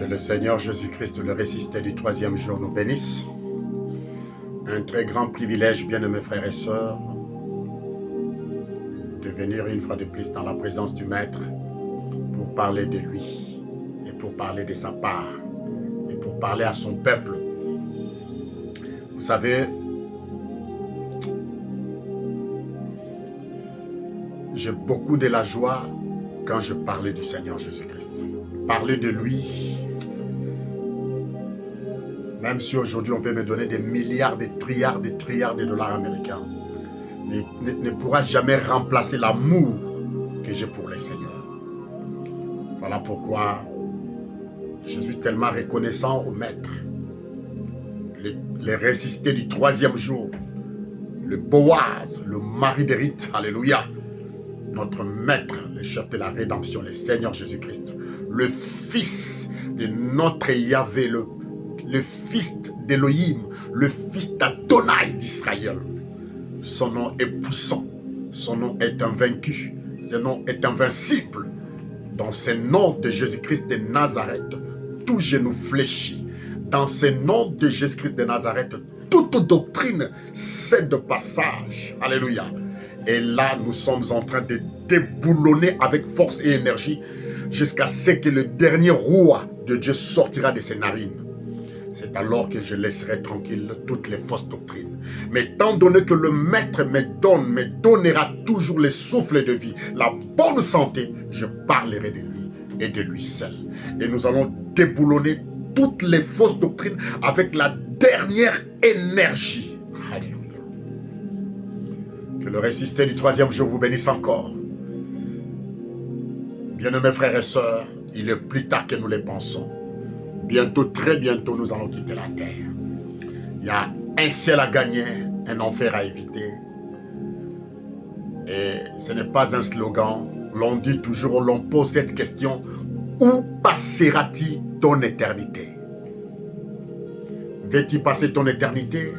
Que le Seigneur Jésus-Christ, le ressuscité du troisième jour, nous bénisse. Un très grand privilège, bien-aimés frères et sœurs, de venir une fois de plus dans la présence du Maître pour parler de lui et pour parler de sa part et pour parler à son peuple. Vous savez, j'ai beaucoup de la joie quand je parlais du Seigneur Jésus-Christ. Parler de lui, même si aujourd'hui on peut me donner des milliards, des trilliards de dollars américains, ne pourra jamais remplacer l'amour que j'ai pour le Seigneur. Voilà pourquoi je suis tellement reconnaissant au Maître, les ressuscités du troisième jour, le Boaz, le mari de Ruth, alléluia, notre Maître, le chef de la rédemption, le Seigneur Jésus-Christ, le Fils de notre Yahvé, le Fils d'Élohim, le Fils d'Adonai d'Israël. Son nom est puissant, son nom est invaincu, son nom est invincible. Dans ce nom de Jésus-Christ de Nazareth, tout genou fléchit. Dans ce nom de Jésus-Christ de Nazareth, toute doctrine cède de passage. Alléluia. Et là, nous sommes en train de déboulonner avec force et énergie jusqu'à ce que le dernier roi de Dieu sortira de ses narines. C'est alors que je laisserai tranquille toutes les fausses doctrines. Mais étant donné que le Maître me donnera toujours le souffle de vie, la bonne santé, je parlerai de lui et de lui seul. Et nous allons déboulonner toutes les fausses doctrines avec la dernière énergie. Alléluia. Que le ressuscité du troisième jour vous bénisse encore. Bien-aimés frères et sœurs, il est plus tard que nous le pensons. Bientôt, très bientôt, nous allons quitter la terre. Il y a un ciel à gagner, un enfer à éviter. Et ce n'est pas un slogan. L'on dit toujours, l'on pose cette question: où passeras-tu ton éternité? Veux-tu passer ton éternité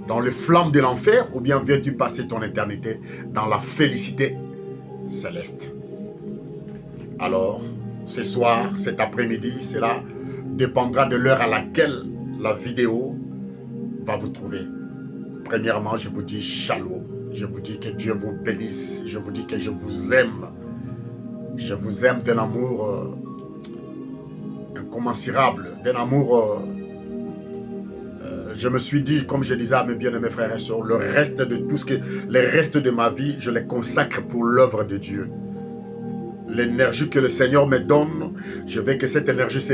dans les flammes de l'enfer, ou bien veux-tu passer ton éternité dans la félicité céleste? Alors, ce soir, cet après-midi, cela dépendra de l'heure à laquelle la vidéo va vous trouver. Premièrement, je vous dis shalom. Je vous dis que Dieu vous bénisse. Je vous dis que je vous aime. Je vous aime d'un amour incommensurable, d'un amour... je me suis dit, comme je disais à mes bien-aimés frères et sœurs, le reste de ma vie, je les consacre pour l'œuvre de Dieu. L'énergie que le Seigneur me donne, je veux que cette énergie se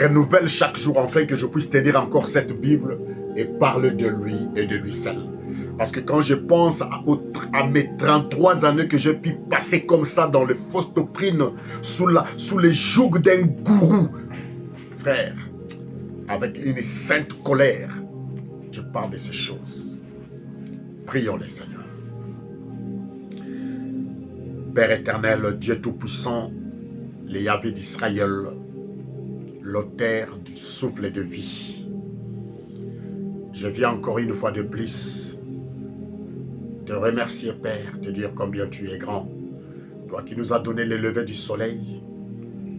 renouvelle chaque jour, afin que je puisse tenir encore cette Bible et parler de lui et de lui seul. Parce que quand je pense à mes 33 années que j'ai pu passer comme ça dans les fausses doctrines, sous les jougs d'un gourou, frère, avec une sainte colère, je parle de ces choses. Prions le Seigneur. Père éternel, Dieu Tout-Puissant, le Yahvé d'Israël, l'auteur du souffle de vie, je viens encore une fois de plus te remercier, Père, te dire combien tu es grand. Toi qui nous as donné le lever du soleil,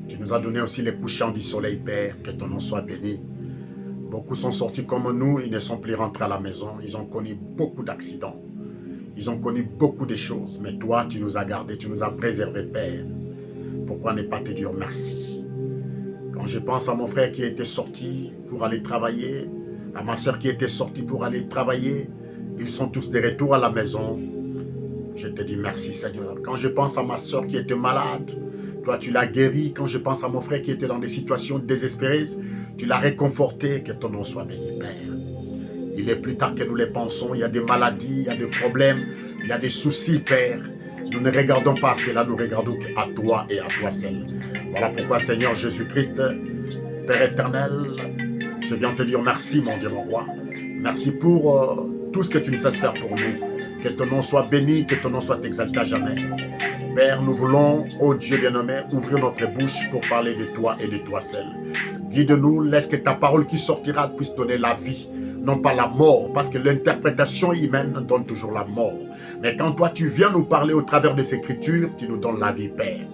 tu nous as donné aussi les couchants du soleil, Père, que ton nom soit béni. Beaucoup sont sortis comme nous, ils ne sont plus rentrés à la maison, ils ont connu beaucoup d'accidents. Ils ont connu beaucoup de choses, mais toi, tu nous as gardés, tu nous as préservés, Père. Pourquoi ne pas te dire merci? Quand je pense à mon frère qui était sorti pour aller travailler, à ma soeur qui était sortie pour aller travailler, ils sont tous de retour à la maison. Je te dis merci, Seigneur. Quand je pense à ma soeur qui était malade, toi, tu l'as guérie. Quand je pense à mon frère qui était dans des situations désespérées, tu l'as réconforté. Que ton nom soit béni, Père. Il est plus tard que nous les pensons. Il y a des maladies, il y a des problèmes, il y a des soucis, Père. Nous ne regardons pas à cela, nous regardons à toi et à toi seul. Voilà pourquoi, Seigneur Jésus-Christ, Père éternel, je viens te dire merci, mon Dieu, mon roi. Merci pour tout ce que tu nous sais faire pour nous. Que ton nom soit béni, que ton nom soit exalté à jamais. Père, nous voulons, ô Dieu bien-aimé, ouvrir notre bouche pour parler de toi et de toi seul. Guide-nous, laisse que ta parole qui sortira puisse donner la vie, non pas la mort, parce que l'interprétation humaine donne toujours la mort. Mais quand toi tu viens nous parler au travers de ces écritures, tu nous donnes la vie, Père.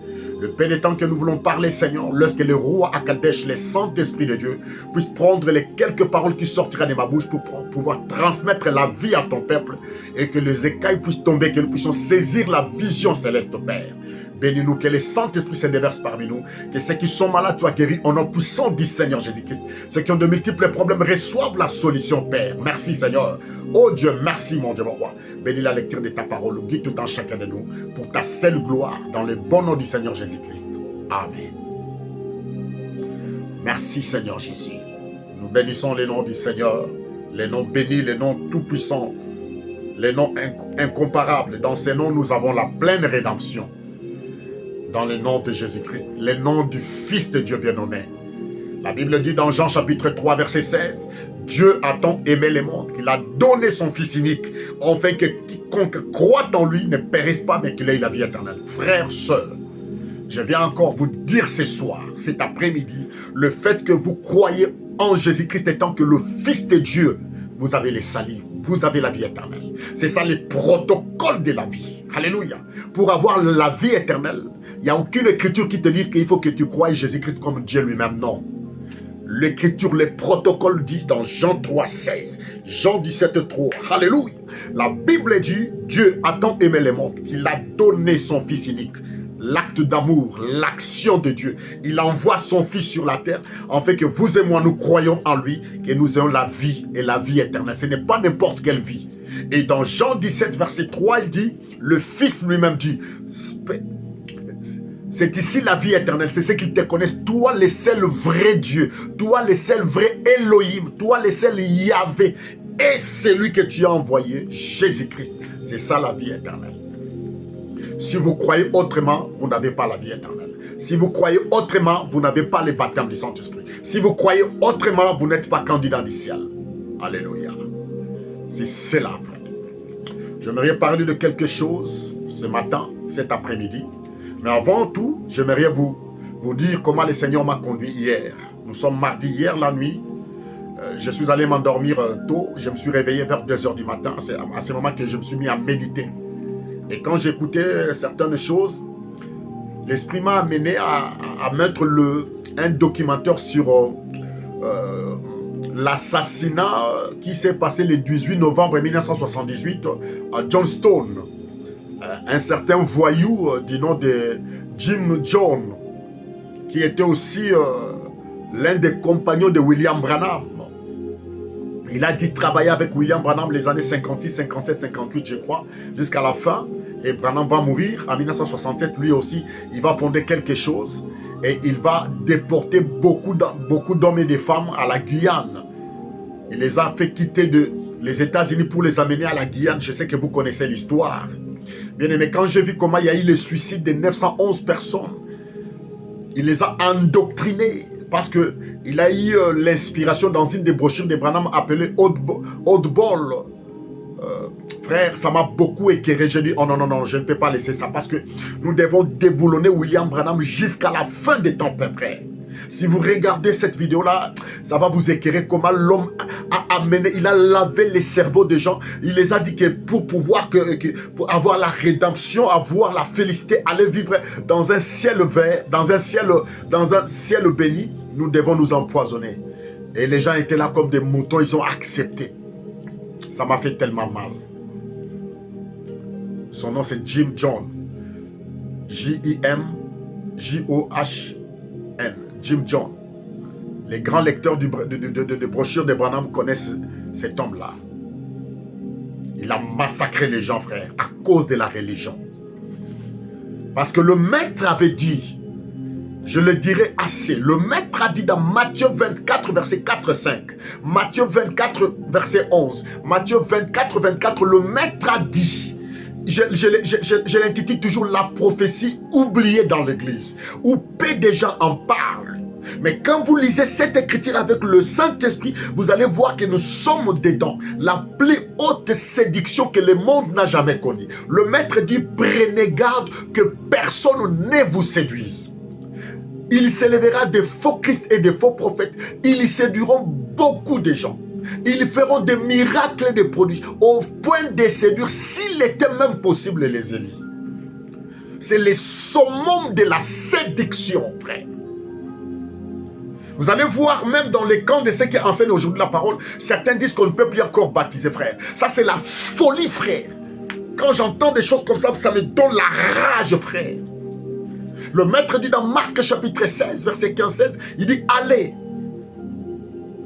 Le pénétrant que nous voulons parler, Seigneur, lorsque le roi Akadesh, les Saint-Esprit de Dieu, puisse prendre les quelques paroles qui sortiront de ma bouche pour pouvoir transmettre la vie à ton peuple et que les écailles puissent tomber, que nous puissions saisir la vision céleste, Père. Bénis-nous, que les Saint-Esprit se déverse parmi nous, que ceux qui sont malades soient guéris au nom puissant du Seigneur Jésus-Christ. Ceux qui ont de multiples problèmes reçoivent la solution, Père. Merci, Seigneur. Oh Dieu, merci, mon Dieu, mon roi. Bénis la lecture de ta parole, guide tout en chacun de nous, pour ta seule gloire, dans le bon nom du Seigneur Jésus-Christ. Amen. Merci, Seigneur Jésus. Nous bénissons les noms du Seigneur, les noms bénis, les noms tout-puissants, les noms incomparables. Dans ces noms, nous avons la pleine rédemption. Dans le nom de Jésus-Christ, le nom du Fils de Dieu bien-nommé. La Bible dit dans Jean chapitre 3, verset 16, « Dieu a tant aimé le monde qu'il a donné son Fils unique, afin que quiconque croit en lui ne périsse pas, mais qu'il ait la vie éternelle. » Frères, sœurs, je viens encore vous dire ce soir, cet après-midi, le fait que vous croyez en Jésus-Christ étant que le Fils de Dieu, vous avez les salis, vous avez la vie éternelle. C'est ça le protocole de la vie. Alléluia. Pour avoir la vie éternelle, il n'y a aucune écriture qui te dit qu'il faut que tu croies Jésus-Christ comme Dieu lui-même. Non. L'écriture, le protocole dit dans Jean 3, 16, Jean 17, 3. Alléluia. La Bible dit, Dieu a tant aimé le monde qu'il a donné son Fils unique. L'acte d'amour, l'action de Dieu. Il envoie son Fils sur la terre, afin que vous et moi, nous croyons en lui, que nous ayons la vie et la vie éternelle. Ce n'est pas n'importe quelle vie. Et dans Jean 17, verset 3, il dit, le Fils lui-même dit, c'est ici la vie éternelle, c'est ce qu'ils te connaissent, toi le seul vrai Dieu, toi le seul vrai Elohim, toi le seul Yahvé, et celui que tu as envoyé, Jésus-Christ. C'est ça la vie éternelle. Si vous croyez autrement, vous n'avez pas la vie éternelle. Si vous croyez autrement, vous n'avez pas le baptême du Saint-Esprit. Si vous croyez autrement, vous n'êtes pas candidat du ciel. Alléluia. C'est cela, frère. J'aimerais parler de quelque chose ce matin, cet après-midi. Mais avant tout, j'aimerais vous dire comment le Seigneur m'a conduit hier. Nous sommes mardi, hier la nuit. Je suis allé m'endormir tôt. Je me suis réveillé vers 2 h du matin. C'est à ce moment que je me suis mis à méditer. Et quand j'écoutais certaines choses, l'Esprit m'a amené à mettre un documentaire sur l'assassinat qui s'est passé le 18 novembre 1978 à Johnstone. Un certain voyou du nom de Jim Jones, qui était aussi l'un des compagnons de William Branham. Il a dit travailler avec William Branham les années 56, 57, 58, je crois, jusqu'à la fin. Et Branham va mourir en 1967, lui aussi, il va fonder quelque chose. Et il va déporter beaucoup d'hommes et de femmes à la Guyane. Il les a fait quitter les États-Unis pour les amener à la Guyane. Je sais que vous connaissez l'histoire. Bien aimé, quand j'ai vu comment il y a eu le suicide de 911 personnes, il les a endoctrinés parce qu'il a eu l'inspiration dans une des brochures de Branham appelée Oddball. Frère, ça m'a beaucoup éclairé. J'ai dit, oh non, non, non, je ne peux pas laisser ça parce que nous devons déboulonner William Branham jusqu'à la fin des temps, frère. Si vous regardez cette vidéo-là, ça va vous éclairer comment l'homme a amené, il a lavé les cerveaux des gens. Il les a dit que pour pouvoir pour avoir la rédemption, avoir la félicité, aller vivre dans un ciel vert, dans un ciel béni, nous devons nous empoisonner. Et les gens étaient là comme des moutons, ils ont accepté. Ça m'a fait tellement mal. Son nom c'est Jim Jones. J-I-M J-O-H-N. Jim Jones. Les grands lecteurs de brochures de Branham connaissent cet homme-là. Il a massacré les gens, frère, à cause de la religion. Parce que le maître avait dit, je le dirai assez, le maître a dit dans Matthieu 24, verset 4-5, Matthieu 24, verset 11, Matthieu 24, 24, le maître a dit, je l'intitule toujours la prophétie oubliée dans l'église, où peu de gens en parlent. Mais quand vous lisez cette écriture avec le Saint-Esprit, vous allez voir que nous sommes dedans. La plus haute séduction que le monde n'a jamais connue. Le maître dit, prenez garde que personne ne vous séduise. Il s'élèvera des faux Christ et des faux prophètes. Ils séduiront beaucoup de gens. Ils feront des miracles et des prodiges au point de séduire, s'il était même possible, les élites. C'est le summum de la séduction, frère. Vous allez voir, même dans les camps de ceux qui enseignent aujourd'hui la parole, certains disent qu'on ne peut plus encore baptiser, frère. Ça, c'est la folie, frère. Quand j'entends des choses comme ça me donne la rage, frère. Le maître dit dans Marc chapitre 16, verset 15-16, il dit, allez,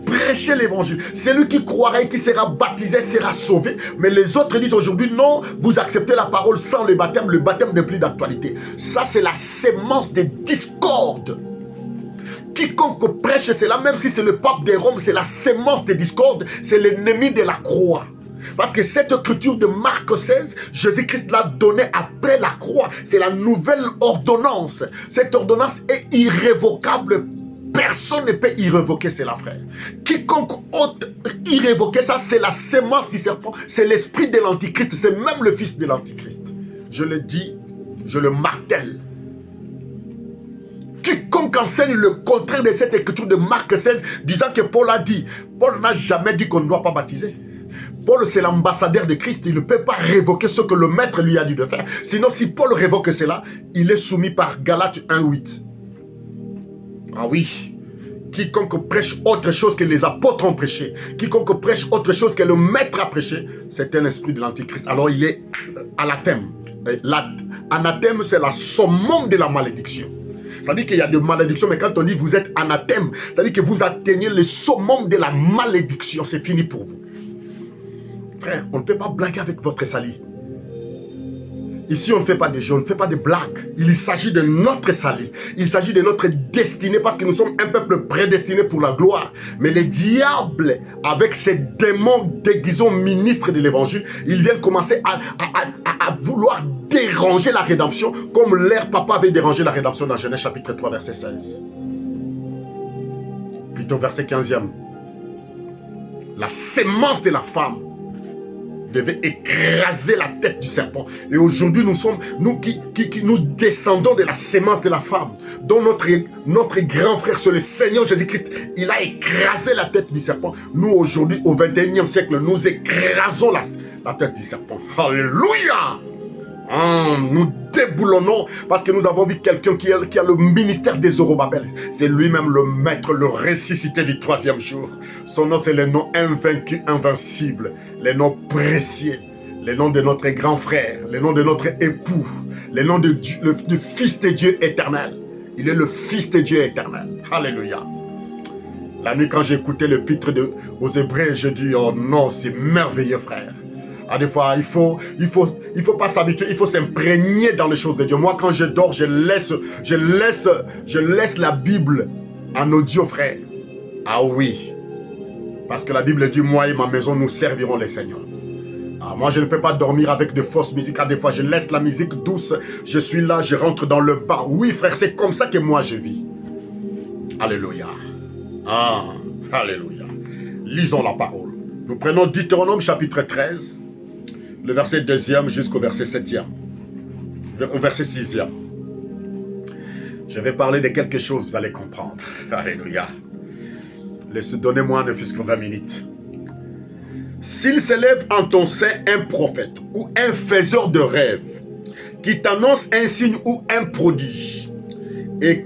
prêchez l'évangile. Celui qui croira et qui sera baptisé sera sauvé. Mais les autres disent aujourd'hui, non, vous acceptez la parole sans le baptême n'est plus d'actualité. Ça, c'est la sémence des discordes. Quiconque prêche cela, même si c'est le pape de Rome, c'est la sémence des discordes, c'est l'ennemi de la croix. Parce que cette écriture de Marc 16, Jésus-Christ l'a donnée après la croix. C'est la nouvelle ordonnance. Cette ordonnance est irrévocable. Personne ne peut irrévoquer cela, frère. Quiconque ose irrévoquer ça, c'est la sémence du serpent. C'est l'esprit de l'antichrist. C'est même le fils de l'antichrist. Je le dis, je le martèle. Quiconque enseigne le contraire de cette écriture de Marc 16, disant que Paul a dit, Paul n'a jamais dit qu'on ne doit pas baptiser. Paul, c'est l'ambassadeur de Christ. Il ne peut pas révoquer ce que le maître lui a dit de faire. Sinon, si Paul révoque cela, il est soumis par Galates 1:8. Ah oui. Quiconque prêche autre chose que les apôtres ont prêché, quiconque prêche autre chose que le maître a prêché, c'est un esprit de l'antichrist. Alors il est anathème. L'anathème, c'est la summum de la malédiction. C'est-à-dire qu'il y a des malédictions, mais quand on dit vous êtes anathème, c'est-à-dire que vous atteignez le summum de la malédiction. C'est fini pour vous. Frère, on ne peut pas blaguer avec votre salut. Ici, on ne fait pas de jeux, on ne fait pas de blagues. Il s'agit de notre salut. Il s'agit de notre destinée parce que nous sommes un peuple prédestiné pour la gloire. Mais les diables, avec ces démons déguisés ministres de l'évangile, ils viennent commencer à vouloir déranger la rédemption comme leur papa avait dérangé la rédemption dans Genèse chapitre 3, verset 16. Plutôt verset 15e. La sémence de la femme devait écraser la tête du serpent. Et aujourd'hui, nous qui nous descendons de la sémence de la femme, dont notre grand frère, c'est le Seigneur Jésus-Christ, il a écrasé la tête du serpent. Nous, aujourd'hui, au 21e siècle, nous écrasons la tête du serpent. Alléluia! Nous déboulonnons parce que nous avons vu quelqu'un qui a le ministère des Zorobabel. C'est lui-même le maître, le ressuscité du 3e jour. Son nom, c'est le nom invaincu, invincible, le nom précieux, le nom de notre grand frère, le nom de notre époux, le nom de Dieu, le Fils de Dieu éternel. Il est le Fils de Dieu éternel. Alléluia. La nuit, quand j'écoutais l'épître aux Hébreux, je dis, oh non, c'est merveilleux, frère. Ah, des fois, il faut pas s'habituer, il faut s'imprégner dans les choses de Dieu. Moi, quand je dors, je laisse la Bible en audio, frère. Ah oui. Parce que la Bible dit, moi et ma maison, nous servirons le Seigneur. Ah, moi, je ne peux pas dormir avec de fausses musiques. Ah, des fois, je laisse la musique douce. Je suis là, je rentre dans le bain. Oui, frère, c'est comme ça que moi, je vis. Alléluia. Ah, alléluia. Lisons la parole. Nous prenons Deutéronome chapitre 13. Le verset 2e jusqu'au verset 7e. Au verset 6e. Je vais parler de quelque chose, vous allez comprendre. Alléluia. Donnez-moi ne fût-ce que 20 minutes. S'il s'élève en ton sein un prophète ou un faiseur de rêves qui t'annonce un signe ou un prodige, et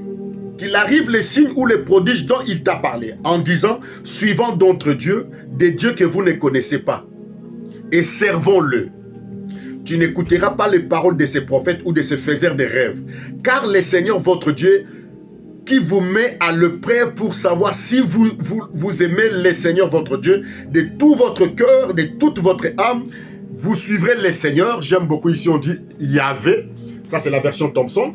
qu'il arrive les signes ou les prodiges dont il t'a parlé, en disant, suivant d'autres dieux, des dieux que vous ne connaissez pas, et servons-le. Tu n'écouteras pas les paroles de ces prophètes ou de ces faiseurs de rêves, car le Seigneur votre Dieu, qui vous met à l'épreuve pour savoir si vous aimez le Seigneur votre Dieu, de tout votre cœur, de toute votre âme, vous suivrez le Seigneur. J'aime beaucoup ici, on dit Yahvé. Ça, c'est la version Thompson.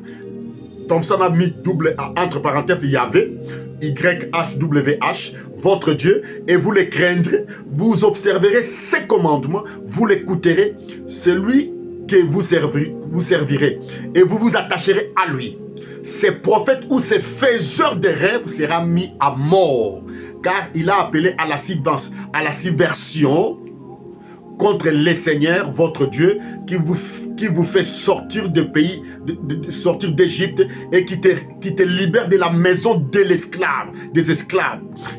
Thompson a mis double A entre parenthèses Yahvé, YHWH, votre Dieu, et vous les craindrez, vous observerez ses commandements, vous l'écouterez, celui que vous servirez, et vous vous attacherez à lui. Ces prophètes ou ces faiseurs de rêves sera mis à mort, car il a appelé à la subversion contre le Seigneur, votre Dieu, qui vous fait sortir du pays, sortir d'Égypte et qui te libère de la maison des esclaves.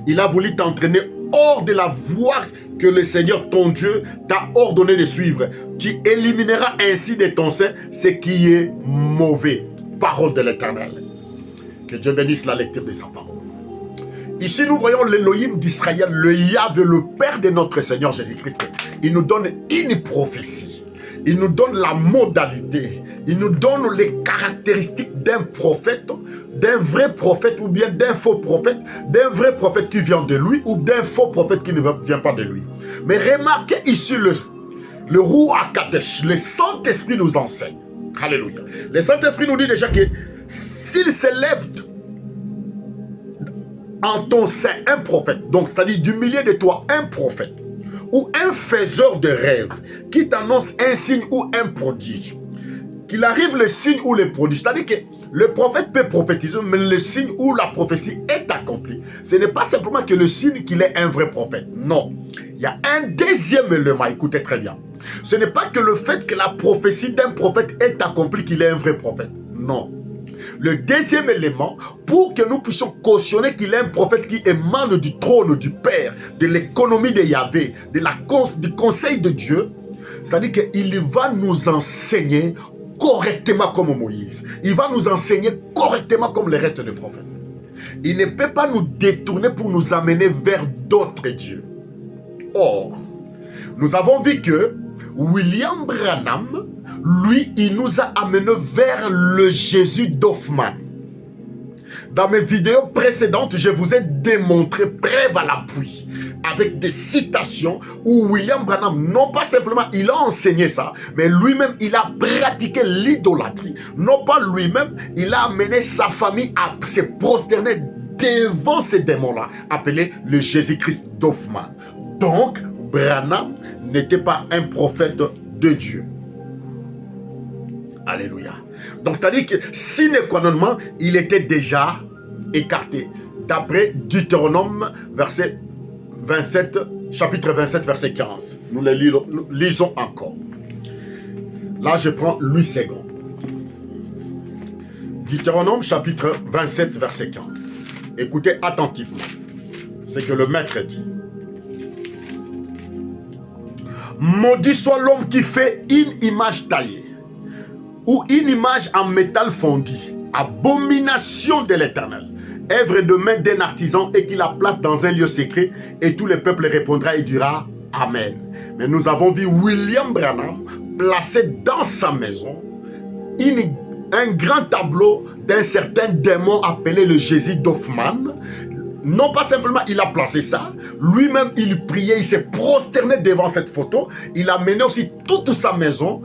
Il a voulu t'entraîner hors de la voie que le Seigneur ton Dieu t'a ordonné de suivre. Tu élimineras ainsi de ton sein ce qui est mauvais. Parole de l'Éternel. Que Dieu bénisse la lecture de sa parole. Ici, nous voyons l'Élohim d'Israël, le Yahvé, le Père de notre Seigneur Jésus-Christ. Il nous donne une prophétie. Il nous donne la modalité. Il nous donne les caractéristiques d'un prophète, d'un vrai prophète ou bien d'un faux prophète, d'un vrai prophète qui vient de lui ou d'un faux prophète qui ne vient pas de lui. Mais remarquez ici le Ruach Kadesh, le Saint-Esprit nous enseigne. Alléluia. Le Saint-Esprit nous dit déjà que s'il s'élève en ton sein un prophète, donc c'est-à-dire du milieu de toi un prophète, ou un faiseur de rêves qui t'annonce un signe ou un prodige, qu'il arrive le signe ou le prodige, c'est-à-dire que le prophète peut prophétiser, mais le signe ou la prophétie est accomplie. Ce n'est pas simplement que le signe qu'il est un vrai prophète. Non. Il y a un deuxième élément, écoutez très bien. Ce n'est pas que le fait que la prophétie d'un prophète est accomplie qu'il est un vrai prophète. Non. Le deuxième élément, pour que nous puissions cautionner qu'il est un prophète qui émane du trône du Père, de l'économie de Yahvé, du conseil de Dieu, c'est-à-dire qu'il va nous enseigner correctement comme Moïse. Il va nous enseigner correctement comme le reste des prophètes. Il ne peut pas nous détourner pour nous amener vers d'autres dieux. Or, nous avons vu que William Branham, lui, il nous a amenés vers le Jésus d'Hoffmann. Dans mes vidéos précédentes, je vous ai démontré, preuve à l'appui, avec des citations où William Branham, non pas simplement il a enseigné ça, mais lui-même il a pratiqué l'idolâtrie. Non pas lui-même, il a amené sa famille à se prosterner devant ces démons-là, appelés le Jésus-Christ d'Hoffmann. Donc, Branham n'était pas un prophète de Dieu. Alléluia. Donc, c'est-à-dire que sine qua non, il était déjà écarté. D'après Deutéronome, verset 27, chapitre 27, verset 15. Nous les lisons encore. Là, je prends Louis II. Deutéronome, chapitre 27, verset 15. Écoutez attentivement ce que le maître dit. Maudit soit l'homme qui fait une image taillée ou une image en métal fondu, abomination de l'Éternel, œuvre de main d'un artisan, et qu'il la place dans un lieu secret, et tout le peuple répondra et dira Amen. Mais nous avons vu William Branham placer dans sa maison un grand tableau d'un certain démon appelé le Jésus d'Hoffmann. Non pas simplement il a placé ça, lui-même il priait, il s'est prosterné devant cette photo, il a mené aussi toute sa maison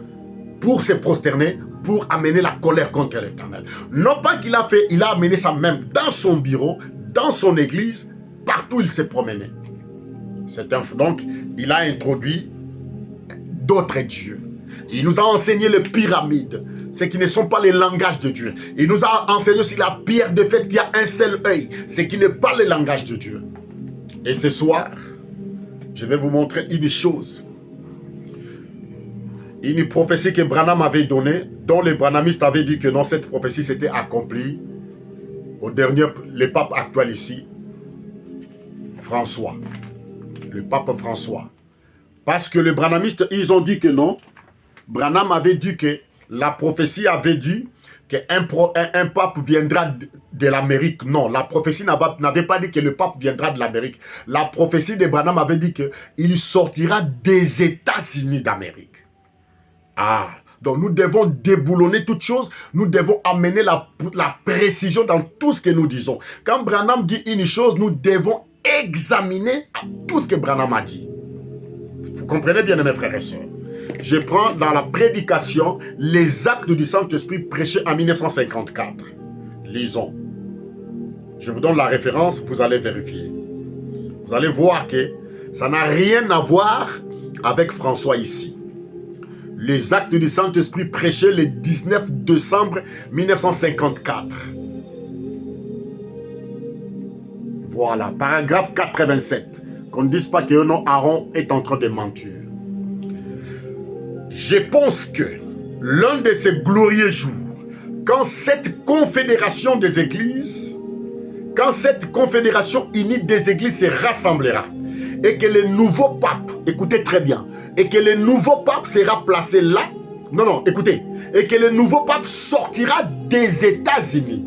pour se prosterner, pour amener la colère contre l'Éternel. Non pas qu'il a fait, il a amené ça même dans son bureau, dans son église, partout où il s'est promené. Donc, il a introduit d'autres dieux. Il nous a enseigné les pyramides, ce qui ne sont pas les langages de Dieu. Il nous a enseigné aussi la pierre de fait qui a un seul œil, ce qui n'est pas le langage de Dieu. Et ce soir, je vais vous montrer une chose. Une prophétie que Branham avait donnée, dont les branhamistes avaient dit que non, cette prophétie s'était accomplie au dernier, le pape actuel ici, François. Le pape François. Parce que les branhamistes, ils ont dit que non. Branham avait dit que la prophétie avait dit qu'un pape viendra de l'Amérique. Non, la prophétie n'avait pas dit que le pape viendra de l'Amérique. La prophétie de Branham avait dit qu'il sortira des États-Unis d'Amérique. Ah, donc nous devons déboulonner toute chose, nous devons amener la précision dans tout ce que nous disons. Quand Branham dit une chose, nous devons examiner tout ce que Branham a dit. Vous comprenez bien, mes frères et sœurs. Je prends dans la prédication les actes du Saint-Esprit prêchés en 1954. Lisons. Je vous donne la référence, vous allez vérifier. Vous allez voir que ça n'a rien à voir avec François ici. Les actes du Saint-Esprit prêchés le 19 décembre 1954. Voilà, paragraphe 87. Qu'on ne dise pas que non, Aaron est en train de mentir. Je pense que l'un de ces glorieux jours, quand cette confédération des églises, quand cette confédération unie des églises se rassemblera, et que le nouveau pape, écoutez très bien, et que le nouveau pape sera placé là. Non, non, écoutez. Et que le nouveau pape sortira des États-Unis.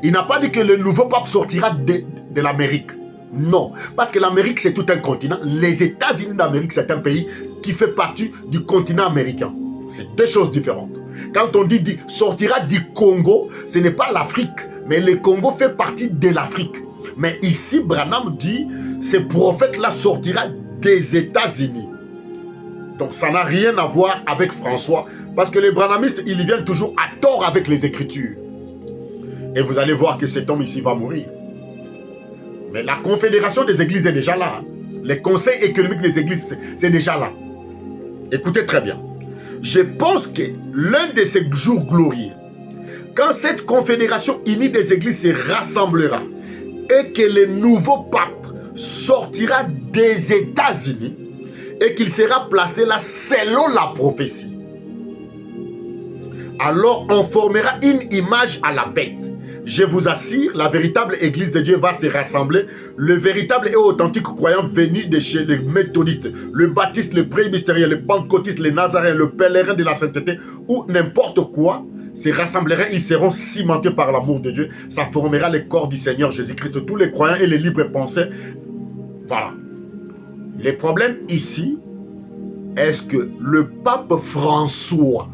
Il n'a pas dit que le nouveau pape sortira de l'Amérique. Non, parce que l'Amérique, c'est tout un continent. Les États-Unis d'Amérique, c'est un pays qui fait partie du continent américain. C'est deux choses différentes. Quand on dit sortira du Congo, ce n'est pas l'Afrique, mais le Congo fait partie de l'Afrique. Mais ici, Branham dit, ce prophète-là sortira des États-Unis. Donc ça n'a rien à voir avec François, parce que les branhamistes, ils viennent toujours à tort avec les Écritures. Et vous allez voir que cet homme ici va mourir. Mais la confédération des églises est déjà là. Les conseils économiques des églises, c'est déjà là. Écoutez très bien. Je pense que l'un de ces jours glorieux, quand cette confédération unie des églises se rassemblera et que le nouveau pape sortira des États-Unis et qu'il sera placé là selon la prophétie, alors on formera une image à la bête. Je vous assure, la véritable église de Dieu va se rassembler. Le véritable et authentique croyant venu de chez les méthodistes, le baptiste, le pré-mystérieux, le pentecôtiste, les nazaréens, le pèlerin de la sainteté ou n'importe quoi, se rassembleraient, ils seront cimentés par l'amour de Dieu. Ça formera le corps du Seigneur Jésus-Christ. Tous les croyants et les libres penseurs. Voilà. Le problème ici, est-ce que le pape François,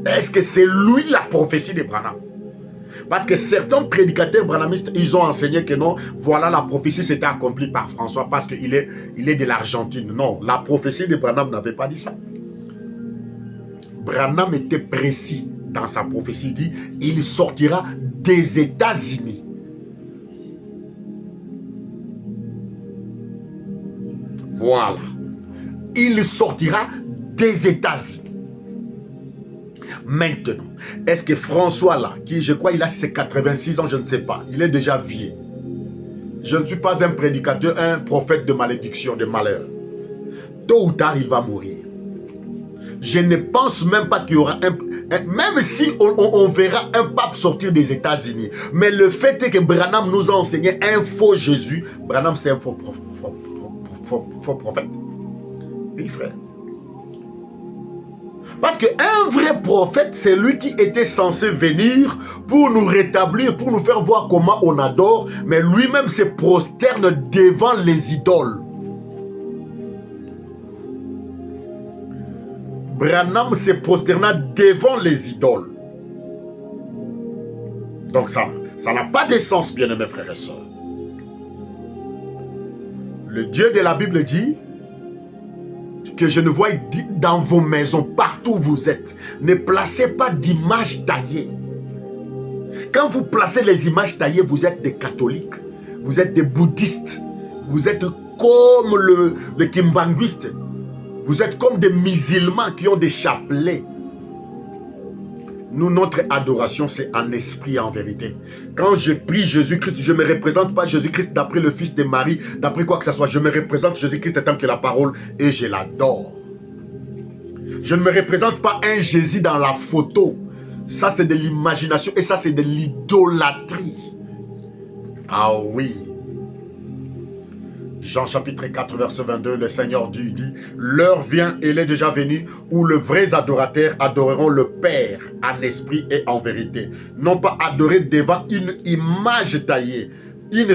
est-ce que c'est lui la prophétie de Branham? Parce que certains prédicateurs branhamistes, ils ont enseigné que non, voilà, la prophétie s'était accomplie par François parce qu'il est de l'Argentine. Non, la prophétie de Branham n'avait pas dit ça. Branham était précis dans sa prophétie. Il dit, il sortira des États-Unis. Voilà. Il sortira des États-Unis. Maintenant, est-ce que François là, qui je crois il a ses 86 ans, je ne sais pas, il est déjà vieux. Je ne suis pas un prédicateur, un prophète de malédiction, de malheur. Tôt ou tard, il va mourir. Je ne pense même pas qu'il y aura même si on verra un pape sortir des États-Unis. Mais le fait est que Branham nous a enseigné un faux Jésus. Branham, c'est un faux prophète. Oui, frère. Parce qu'un vrai prophète, c'est lui qui était censé venir pour nous rétablir, pour nous faire voir comment on adore, mais lui-même se prosterne devant les idoles. Branham se prosterna devant les idoles. Donc ça n'a pas de sens, bien-aimés frères et sœurs. Le Dieu de la Bible dit que je ne vois dans vos maisons, partout où vous êtes, ne placez pas d'images taillées. Quand vous placez les images taillées, vous êtes des catholiques, vous êtes des bouddhistes, vous êtes comme le kimbanguiste, vous êtes comme des musulmans qui ont des chapelets. Nous, notre adoration, c'est en esprit et en vérité. Quand je prie Jésus-Christ, je ne me représente pas Jésus-Christ d'après le fils de Marie, d'après quoi que ce soit. Je me représente Jésus-Christ étant que la parole et je l'adore. Je ne me représente pas un Jésus dans la photo. Ça, c'est de l'imagination et ça, c'est de l'idolâtrie. Ah oui. Jean chapitre 4 verset 22, le Seigneur dit, l'heure vient, elle est déjà venue, où les vrais adorateurs adoreront le Père en esprit et en vérité. Non pas adorer devant une image taillée, une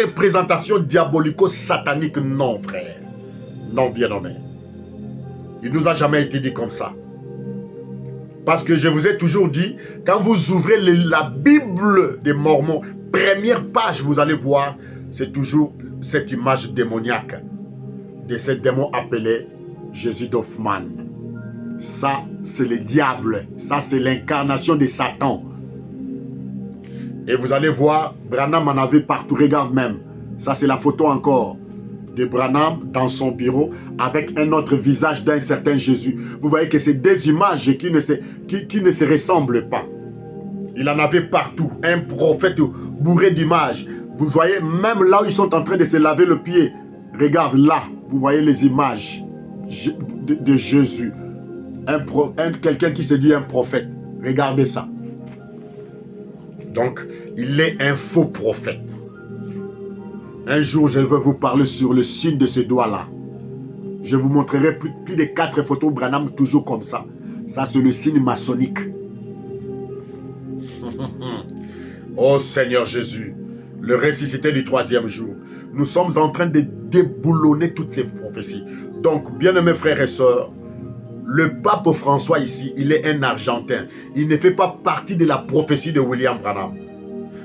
représentation diabolico-satanique, non frère. Non bien-aimé. Il ne nous a jamais été dit comme ça. Parce que je vous ai toujours dit, quand vous ouvrez la Bible des Mormons, première page, vous allez voir, c'est toujours cette image démoniaque de ce démon appelé Jésus d'Hoffmann. Ça, c'est le diable. Ça, c'est l'incarnation de Satan. Et vous allez voir, Branham en avait partout. Regarde même. Ça, c'est la photo encore de Branham dans son bureau avec un autre visage d'un certain Jésus. Vous voyez que c'est des images qui ne se ressemblent pas. Il en avait partout. Un prophète bourré d'images. Vous voyez, même là où ils sont en train de se laver le pied, regarde là, vous voyez les images de Jésus. Quelqu'un qui se dit un prophète. Regardez ça. Donc, il est un faux prophète. Un jour, je vais vous parler sur le signe de ce doigt-là. Je vous montrerai plus de 4 photos Branham toujours comme ça. Ça, c'est le signe maçonnique. Oh Seigneur Jésus, le ressuscité du 3e jour. Nous sommes en train de déboulonner toutes ces prophéties. Donc, bien-aimés frères et sœurs, le pape François ici, il est un Argentin. Il ne fait pas partie de la prophétie de William Branham.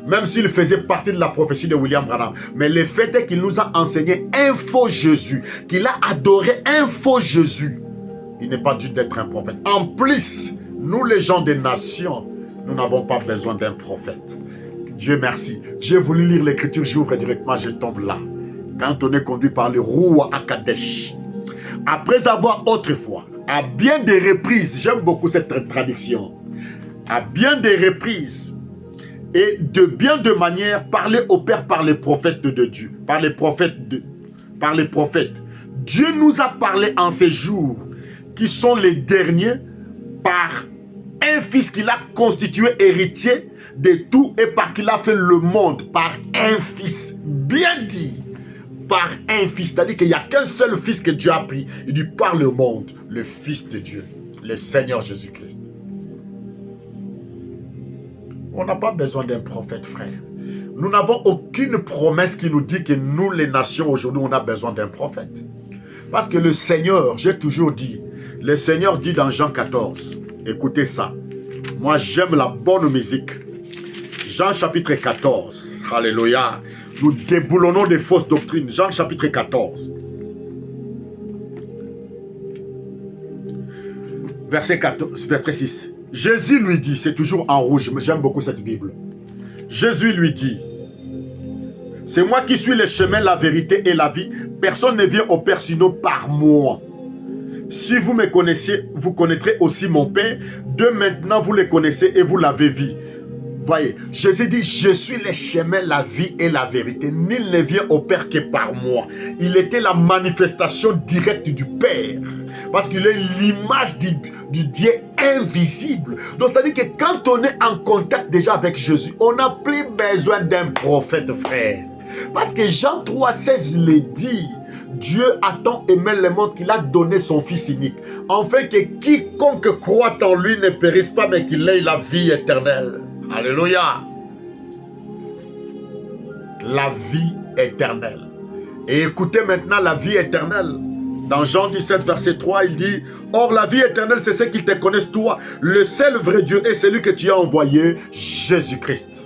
Même s'il faisait partie de la prophétie de William Branham. Mais le fait est qu'il nous a enseigné un faux Jésus, qu'il a adoré un faux Jésus. Il n'est pas dû d'être un prophète. En plus, nous les gens des nations, nous n'avons pas besoin d'un prophète. Dieu merci. J'ai voulu lire l'écriture, j'ouvre directement, je tombe là. Quand on est conduit par le Roua à Kadesh. Après avoir autrefois, à bien des reprises, j'aime beaucoup cette traduction, à bien des reprises, et de bien de manière parler au Père par les prophètes de Dieu, par les prophètes. Dieu nous a parlé en ces jours qui sont les derniers par un fils qu'il a constitué héritier de tout et par qu'il a fait le monde par un fils. Bien dit, par un fils. C'est-à-dire qu'il n'y a qu'un seul fils que Dieu a pris. Il dit par le monde, le fils de Dieu, le Seigneur Jésus-Christ. On n'a pas besoin d'un prophète, frère. Nous n'avons aucune promesse qui nous dit que nous, les nations, aujourd'hui, on a besoin d'un prophète. Parce que le Seigneur, j'ai toujours dit, le Seigneur dit dans Jean 14, écoutez ça, moi j'aime la bonne musique. Jean chapitre 14, alléluia, nous déboulonnons des fausses doctrines. Jean chapitre 14. Verset 6. Jésus lui dit, c'est toujours en rouge, mais j'aime beaucoup cette Bible. Jésus lui dit, c'est moi qui suis le chemin, la vérité et la vie. Personne ne vient au Père sinon par moi. Si vous me connaissez, vous connaîtrez aussi mon Père. De maintenant, vous le connaissez et vous l'avez vu. Voyez, Jésus dit, je suis le chemin, la vie et la vérité. Nul ne vient au Père que par moi. Il était la manifestation directe du Père. Parce qu'il est l'image du Dieu invisible. Donc, c'est-à-dire que quand on est en contact déjà avec Jésus, on n'a plus besoin d'un prophète, frère. Parce que Jean 3,16 le dit. Dieu a tant aimé le monde qu'il a donné son Fils unique, afin que quiconque croit en lui ne périsse pas, mais qu'il ait la vie éternelle. Alléluia. La vie éternelle. Et écoutez maintenant la vie éternelle. Dans Jean 17, verset 3, il dit, « Or la vie éternelle, c'est ce qu'ils te connaissent, toi, le seul vrai Dieu, et celui que tu as envoyé, Jésus-Christ. »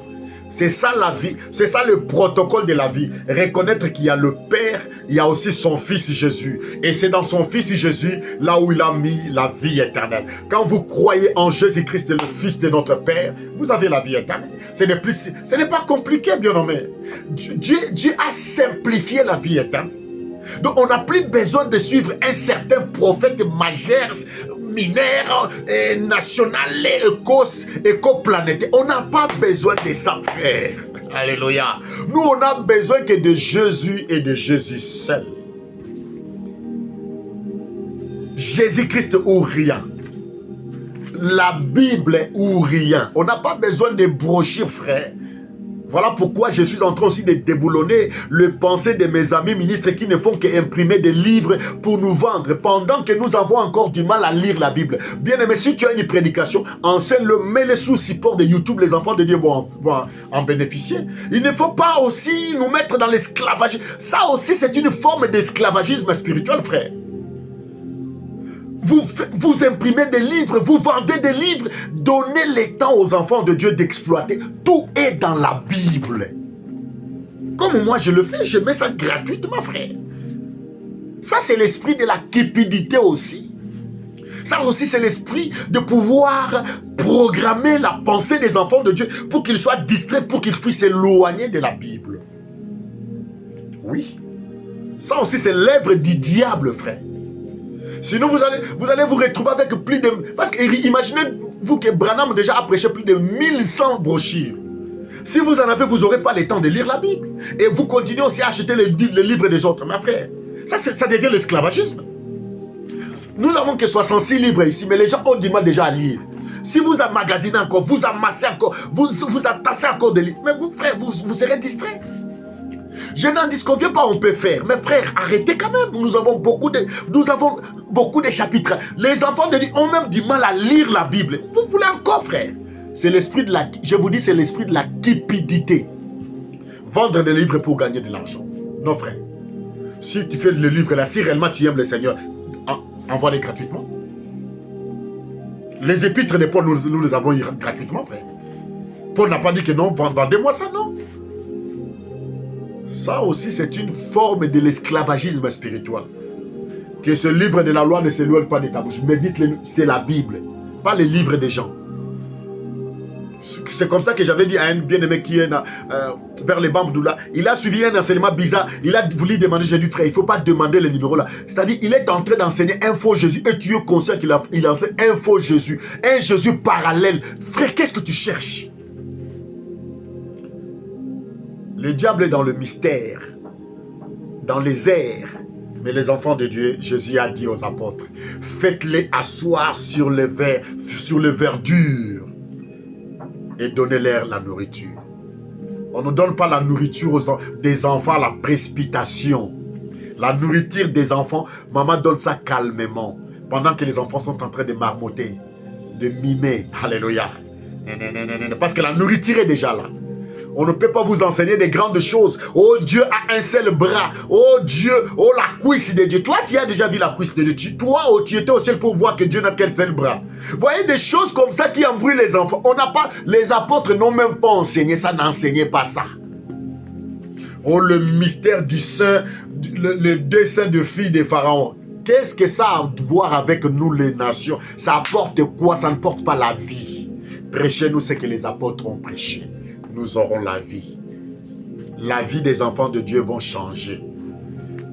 C'est ça la vie, c'est ça le protocole de la vie. Reconnaître qu'il y a le Père, il y a aussi son Fils Jésus. Et c'est dans son Fils Jésus, là où il a mis la vie éternelle. Quand vous croyez en Jésus-Christ, le Fils de notre Père, vous avez la vie éternelle. Ce n'est pas compliqué, bien nommé. Dieu a simplifié la vie éternelle. Donc on n'a plus besoin de suivre un certain prophète majeur, mineur, national, éco-planétaire. On n'a pas besoin de ça, frère. Alléluia. Nous, on a besoin que de Jésus et de Jésus seul. Jésus-Christ ou rien. La Bible ou rien. On n'a pas besoin de brochures, frère. Voilà pourquoi je suis en train aussi de déboulonner le pensée de mes amis ministres qui ne font qu'imprimer des livres pour nous vendre pendant que nous avons encore du mal à lire la Bible. Bien aimé, si tu as une prédication, enseigne-le, mets-le sous support de YouTube, les enfants de Dieu vont en bénéficier. Il ne faut pas aussi nous mettre dans l'esclavagisme. Ça aussi, c'est une forme d'esclavagisme spirituel, frère. Vous imprimez des livres, vous vendez des livres, donnez le temps aux enfants de Dieu d'exploiter. Tout est dans la Bible. Comme moi je le fais, je mets ça gratuitement, frère. Ça, c'est l'esprit de la cupidité aussi. Ça aussi, c'est l'esprit de pouvoir programmer la pensée des enfants de Dieu pour qu'ils soient distraits, pour qu'ils puissent s'éloigner de la Bible. Oui. Ça aussi, c'est l'œuvre du diable, frère. Sinon, vous allez vous retrouver avec plus de... Parce que imaginez-vous que Branham déjà a prêché plus de 1100 brochures. Si vous en avez, vous n'aurez pas le temps de lire la Bible. Et vous continuez aussi à acheter les livres des autres. Mais frère, ça devient l'esclavagisme. Nous n'avons que 66 livres ici, mais les gens ont du mal déjà à lire. Si vous emmagasinez encore, vous amassez encore, vous atassez encore des livres, mais vous, frère, vous serez distrait. Je n'en disconviens pas, on peut faire. Mais frère, arrêtez quand même. Nous avons beaucoup de chapitres. Les enfants de Dieu ont même du mal à lire la Bible. Vous voulez encore, frère? C'est l'esprit de la... Je vous dis, c'est l'esprit de la cupidité. Vendre des livres pour gagner de l'argent. Non, frère. Si tu fais le livre là, si réellement tu aimes le Seigneur, envoie-les gratuitement. Les épîtres de Paul, nous les avons gratuitement, frère. Paul n'a pas dit que non, vendez-moi ça, non. Ça aussi, c'est une forme de l'esclavagisme spirituel. Que ce livre de la loi ne s'éloigne pas de ta bouche. Médite-le, c'est la Bible, pas les livres des gens. C'est comme ça que j'avais dit à un bien-aimé qui est vers les Bamboula. Il a suivi un enseignement bizarre. Il a voulu demander, j'ai dit frère, il ne faut pas demander le numéro là. C'est-à-dire, il est en train d'enseigner un faux Jésus. Et tu es conscient qu'il enseigne un faux Jésus. Un Jésus parallèle. Frère, qu'est-ce que tu cherches? Le diable est dans le mystère, dans les airs. Mais les enfants de Dieu, Jésus a dit aux apôtres, faites-les asseoir sur le verdure et donnez-leur la nourriture. On ne donne pas la nourriture des enfants à la précipitation. La nourriture des enfants, maman donne ça calmement, pendant que les enfants sont en train de marmotter, de mimer. Alléluia. Parce que la nourriture est déjà là. On ne peut pas vous enseigner des grandes choses. Oh, Dieu a un seul bras. Oh, Dieu, oh, la cuisse de Dieu. Toi, tu as déjà vu la cuisse de Dieu. Toi, oh, tu étais au ciel pour voir que Dieu n'a qu'un seul bras. Vous voyez des choses comme ça qui embrouillent les enfants. On n'a pas, les apôtres n'ont même pas enseigné ça, n'enseignaient pas ça. Oh, le mystère du sein, le dessein de filles de Pharaon. Qu'est-ce que ça a à voir avec nous, les nations? Ça apporte quoi? Ça ne porte pas la vie. Prêchez-nous ce que les apôtres ont prêché. Nous aurons la vie. La vie des enfants de Dieu vont changer.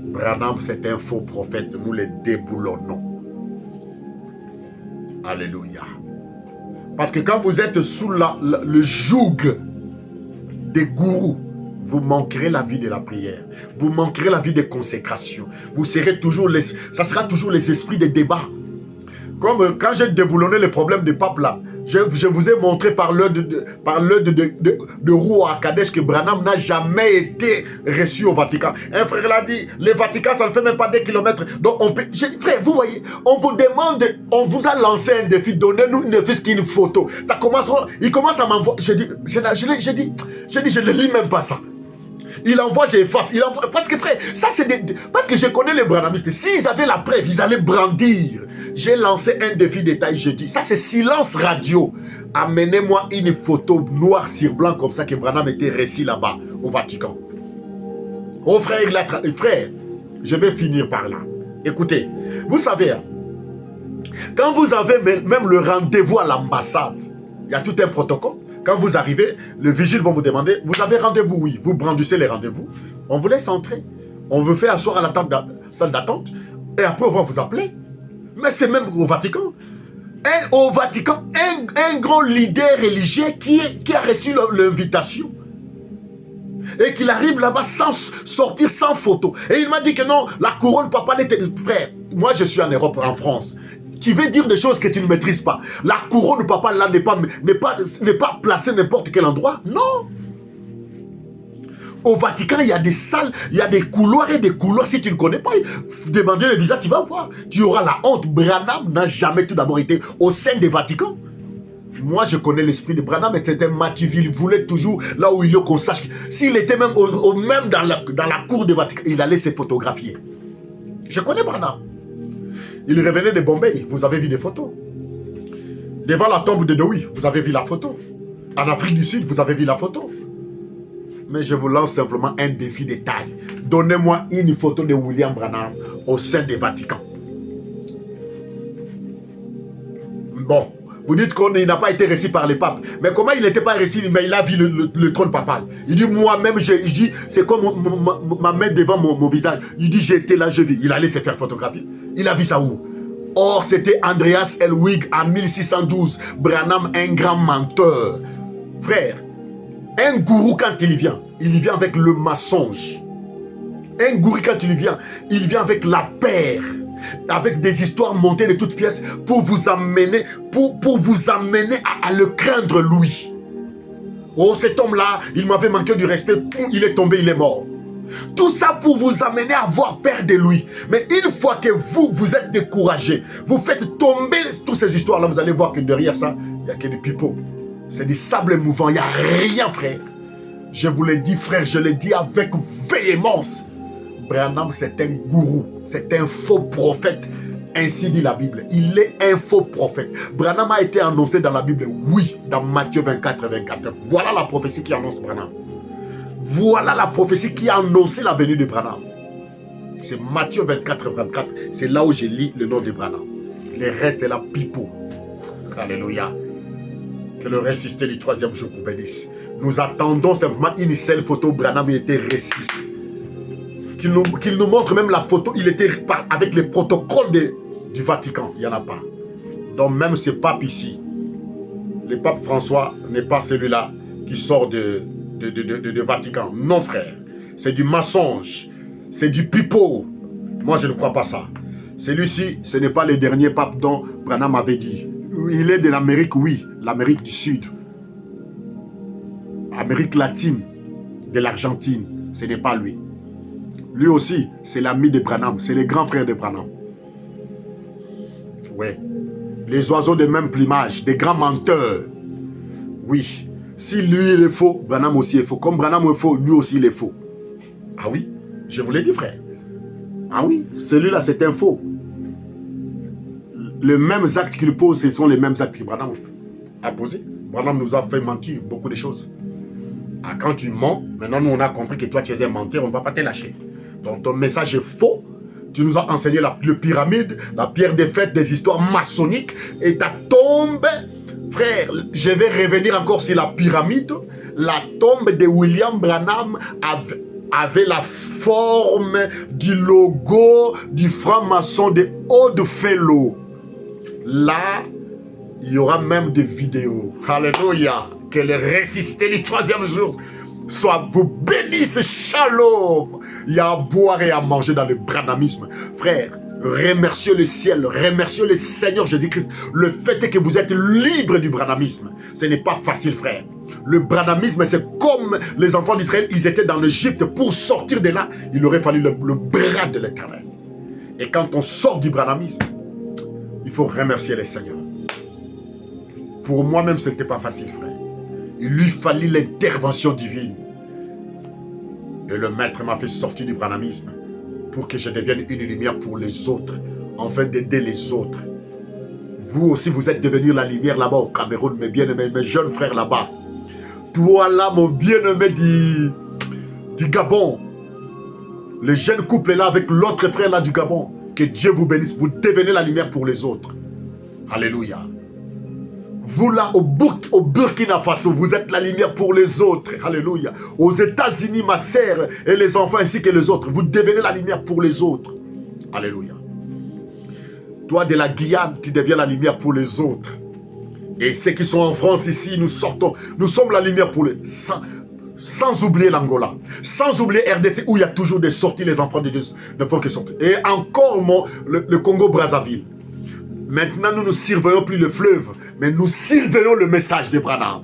Branham, c'est un faux prophète. Nous les déboulonnons. Alléluia. Parce que quand vous êtes sous le joug des gourous, vous manquerez la vie de la prière. Vous manquerez la vie de consécration. Vous serez toujours ça sera toujours les esprits de débat. Comme quand j'ai déboulonné le problème du pape là, je vous ai montré par l'œil de roue à Kadesh que Branham n'a jamais été reçu au Vatican. Un frère l'a dit, le Vatican ça ne fait même pas 2 kilomètres. Donc on peut... frère, vous voyez, on vous demande, on vous a lancé un défi, donnez-nous ne fût-ce qu'une photo. Ça commence, il commence à m'envoyer, je ne lis même pas ça. Il envoie, j'efface. Il envoie, parce que frère, ça c'est parce que je connais les branhamistes. S'ils avaient la preuve, ils allaient brandir. J'ai lancé un défi de taille, je dis. Ça c'est silence radio. Amenez-moi une photo noir sur blanc comme ça que Branham était récit là-bas au Vatican. Oh frère, frère, je vais finir par là. Écoutez, vous savez, quand vous avez même le rendez-vous à l'ambassade, il y a tout un protocole. Quand vous arrivez, le vigile va vous demander, vous avez rendez-vous? Oui. Vous brandissez les rendez-vous. On vous laisse entrer. On vous fait asseoir à la salle d'attente. Et après, on va vous appeler. Mais c'est même au Vatican. Au Vatican, un grand leader religieux qui a reçu l'invitation. Et qu'il arrive là-bas sans sortir, sans photo. Et il m'a dit que non, la couronne, papa, l'était... Frère, moi je suis en Europe, en France. Tu veux dire des choses que tu ne maîtrises pas. La couronne, papa, là, n'est pas placée n'importe quel endroit. Non. Au Vatican, il y a des salles, il y a des couloirs et des couloirs. Si tu ne connais pas, demander le visa, tu vas voir. Tu auras la honte. Branham n'a jamais tout d'abord été au sein des Vaticans. Moi, je connais l'esprit de Branham, mais c'était Mathiville. Il voulait toujours, là où il est, qu'on sache. S'il était même, même dans la cour des Vatican, il allait se photographier. Je connais Branham. Il revenait de Bombay, vous avez vu des photos. Devant la tombe de Dewey, vous avez vu la photo. En Afrique du Sud, vous avez vu la photo. Mais je vous lance simplement un défi de taille. Donnez-moi une photo de William Branham au sein des Vaticans. Bon, vous dites qu'il n'a pas été reçu par les papes. Mais comment il n'était pas reçu? Mais il a vu le trône papal. Il dit, moi-même, je dis, c'est comme ma main devant mon visage. Il dit, j'étais là, je vis. Il allait se faire photographier. Il a vu ça où? Or, c'était Andreas Elwig en 1612. Branham, un grand menteur. Frère, un gourou, quand il vient avec le mensonge. Un gourou, quand il vient avec la paire. Avec des histoires montées de toutes pièces pour vous amener, à le craindre, lui. Oh, cet homme-là, il m'avait manqué du respect. Il est tombé, il est mort. Tout ça pour vous amener à avoir peur de lui. Mais une fois que vous êtes découragé, vous faites tomber toutes ces histoires-là, vous allez voir que derrière ça, il n'y a que des pipeaux. C'est du sable mouvant, il n'y a rien, frère. Je vous l'ai dit, frère, je l'ai dit avec véhémence. Branham, c'est un gourou, c'est un faux prophète. Ainsi dit la Bible. Il est un faux prophète. Branham a été annoncé dans la Bible, oui, dans Matthieu 24, 24. Voilà la prophétie qui annonce Branham. Voilà la prophétie qui a annoncé la venue de Branham. C'est Matthieu 24, 24. C'est là où je lis le nom de Branham. Le reste est là, pipeau. Alléluia. Que le ressuscité du troisième jour vous bénisse. Nous attendons simplement une seule photo. Branham était récit. Qu'il nous montre même la photo. Il était avec les protocoles du Vatican. Il n'y en a pas. Donc même ce pape ici, le pape François n'est pas celui-là qui sort de Vatican. Non, frère. C'est du mensonge. C'est du pipeau. Moi, je ne crois pas ça. Celui-ci, ce n'est pas le dernier pape dont Branham avait dit. Il est de l'Amérique, oui. L'Amérique du Sud. Amérique latine. De l'Argentine. Ce n'est pas lui. Lui aussi, c'est l'ami de Branham. C'est le grand frère de Branham. Oui. Les oiseaux de même plumage. Des grands menteurs. Oui. Si lui, il est faux, Branham aussi est faux. Comme Branham est faux, lui aussi, il est faux. Ah oui, je vous l'ai dit, frère. Ah oui, celui-là, c'est un faux. Les mêmes actes qu'il pose, ce sont les mêmes actes que Branham a posés. Branham nous a fait mentir beaucoup de choses. Ah, quand tu mens, maintenant, nous, on a compris que toi, tu es un menteur, on ne va pas te lâcher. Donc, ton message est faux. Tu nous as enseigné la pyramide, la pierre des fêtes, des histoires maçonniques, et ta tombe... Frère, je vais revenir encore sur la pyramide. La tombe de William Branham avait la forme du logo du franc-maçon de Oddfellow. Là, il y aura même des vidéos. Alléluia. Que le ressuscité du troisième jour soit vous bénisse. Shalom. Il y a à boire et à manger dans le branhamisme. Frère, remerciez le ciel, remerciez le Seigneur Jésus-Christ. Le fait est que vous êtes libre du branhamisme. Ce n'est pas facile, frère. Le branhamisme, c'est comme les enfants d'Israël, ils étaient dans l'Égypte. Pour sortir de là, il aurait fallu le bras de l'Éternel. Et quand on sort du branhamisme, il faut remercier le Seigneur. Pour moi-même, ce n'était pas facile, frère. Il lui fallait l'intervention divine. Et le maître m'a fait sortir du branhamisme pour que je devienne une lumière pour les autres, afin d'aider les autres. Vous aussi, vous êtes devenus la lumière là-bas au Cameroun, mes bien-aimés, mes jeunes frères là-bas. Toi là, mon bien-aimé du Gabon. Le jeune couple est là avec l'autre frère là du Gabon. Que Dieu vous bénisse, vous devenez la lumière pour les autres. Alléluia. Vous là, au Burkina Faso, vous êtes la lumière pour les autres. Alléluia. Aux États-Unis, ma sœur, et les enfants ainsi que les autres, vous devenez la lumière pour les autres. Alléluia. Toi de la Guyane, tu deviens la lumière pour les autres. Et ceux qui sont en France ici, nous sommes la lumière pour les... Sans oublier l'Angola, sans oublier RDC, où il y a toujours des sorties, les enfants de Dieu ne font que sortir. Et encore le Congo-Brazzaville. Maintenant, nous ne surveillons plus le fleuve, mais nous surveillons le message de Branham.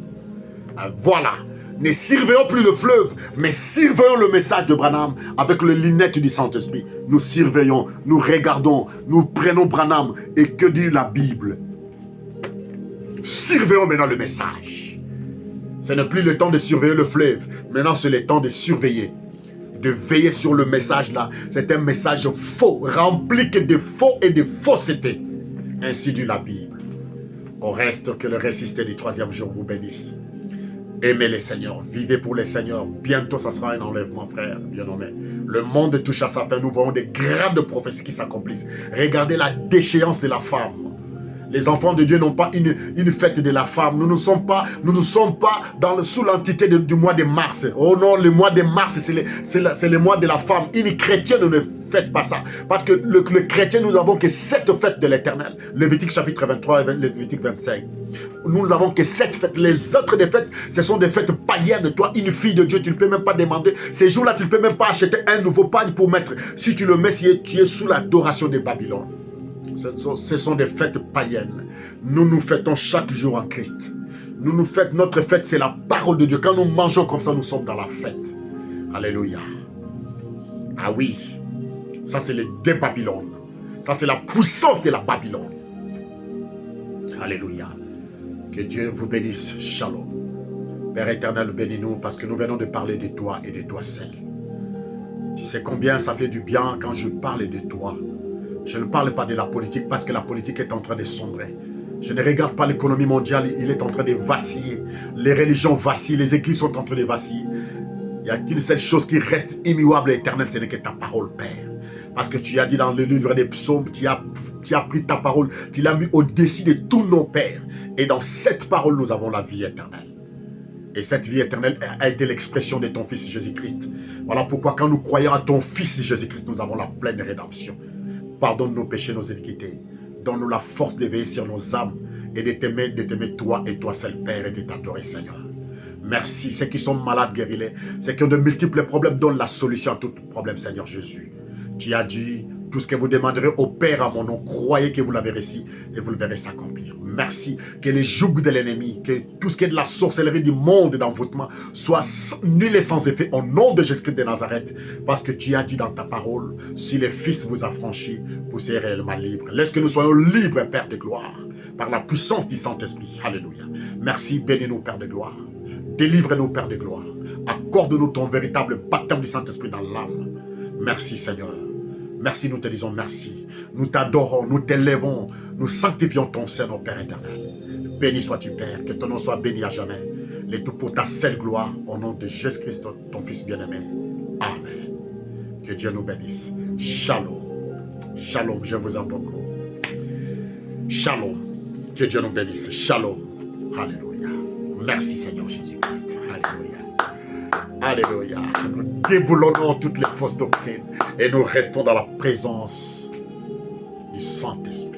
Voilà. Ne surveillons plus le fleuve, mais surveillons le message de Branham avec les lunettes du Saint-Esprit. Nous surveillons, nous regardons, nous prenons Branham. Et que dit la Bible? Surveillons maintenant le message. Ce n'est plus le temps de surveiller le fleuve. Maintenant, c'est le temps de surveiller. De veiller sur le message là. C'est un message faux, rempli que de faux et de fausseté. Ainsi dit la Bible. Au reste, que le ressuscité du troisième jour vous bénisse. Aimez les seigneurs, vivez pour les seigneurs. Bientôt, ça sera un enlèvement, frère, bien-aimé. Le monde touche à sa fin. Nous voyons des grandes prophéties qui s'accomplissent. Regardez la déchéance de la femme. Les enfants de Dieu n'ont pas une fête de la femme. Nous ne sommes pas sous l'entité du mois de mars. Oh non, le mois de mars, c'est le mois de la femme. Une chrétienne ne fête pas ça. Parce que le chrétien, nous n'avons que 7 fêtes de l'Éternel. Lévitique chapitre 23 et Lévitique 25. Nous n'avons que 7 fêtes. Les autres des fêtes, ce sont des fêtes païennes. Toi, une fille de Dieu, tu ne peux même pas demander. Ces jours-là, tu ne peux même pas acheter un nouveau pagne pour mettre. Si tu le mets, tu es sous l'adoration de Babylone. Ce sont des fêtes païennes. Nous nous fêtons chaque jour en Christ. Notre fête, c'est la parole de Dieu. Quand nous mangeons comme ça, nous sommes dans la fête. Alléluia. Ah oui, ça c'est les deux Babylone. Ça c'est la puissance de la Babylone. Alléluia. Que Dieu vous bénisse. Shalom. Père éternel, bénis-nous parce que nous venons de parler de toi et de toi seul. Tu sais combien ça fait du bien quand je parle de toi. Je ne parle pas de la politique parce que la politique est en train de sombrer. Je ne regarde pas l'économie mondiale, il est en train de vaciller. Les religions vacillent, les églises sont en train de vaciller. Il n'y a qu'une seule chose qui reste immuable et éternelle, ce n'est que ta parole, Père. Parce que tu as dit dans le livre des psaumes, tu as pris ta parole, tu l'as mis au-dessus de tous nos pères. Et dans cette parole, nous avons la vie éternelle. Et cette vie éternelle a été l'expression de ton Fils Jésus-Christ. Voilà pourquoi quand nous croyons à ton Fils Jésus-Christ, nous avons la pleine rédemption. Pardonne nos péchés, nos iniquités. Donne-nous la force d'éveiller sur nos âmes et de t'aimer toi et toi seul, Père, et de t'adorer, Seigneur. Merci. Ceux qui sont malades, guéris-les. Ceux qui ont de multiples problèmes, donne la solution à tout problème, Seigneur Jésus. Tu as dit, tout ce que vous demanderez au Père à mon nom, croyez que vous l'avez reçu et vous le verrez s'accomplir. Merci. Que les jougs de l'ennemi, que tout ce qui est de la sorcellerie du monde et d'envoûtement soit nul et sans effet au nom de Jésus-Christ de Nazareth. Parce que tu as dit dans ta parole, si le Fils vous a franchi, vous serez réellement libre. Laisse que nous soyons libres, Père de gloire, par la puissance du Saint-Esprit. Alléluia. Merci, bénis-nous, Père de gloire. Délivre-nous, Père de gloire. Accorde-nous ton véritable baptême du Saint-Esprit dans l'âme. Merci, Seigneur. Merci, nous te disons merci. Nous t'adorons, nous t'élèvons, nous sanctifions ton Seigneur, Père éternel. Béni sois-tu, Père, que ton nom soit béni à jamais. Le tout pour ta seule gloire, au nom de Jésus-Christ, ton Fils bien-aimé. Amen. Que Dieu nous bénisse. Shalom. Shalom, je vous aime beaucoup. Shalom. Que Dieu nous bénisse. Shalom. Alléluia. Merci, Seigneur Jésus-Christ. Alléluia. Alléluia. Nous déboulonnons toutes les fausses doctrines et nous restons dans la présence du Saint-Esprit.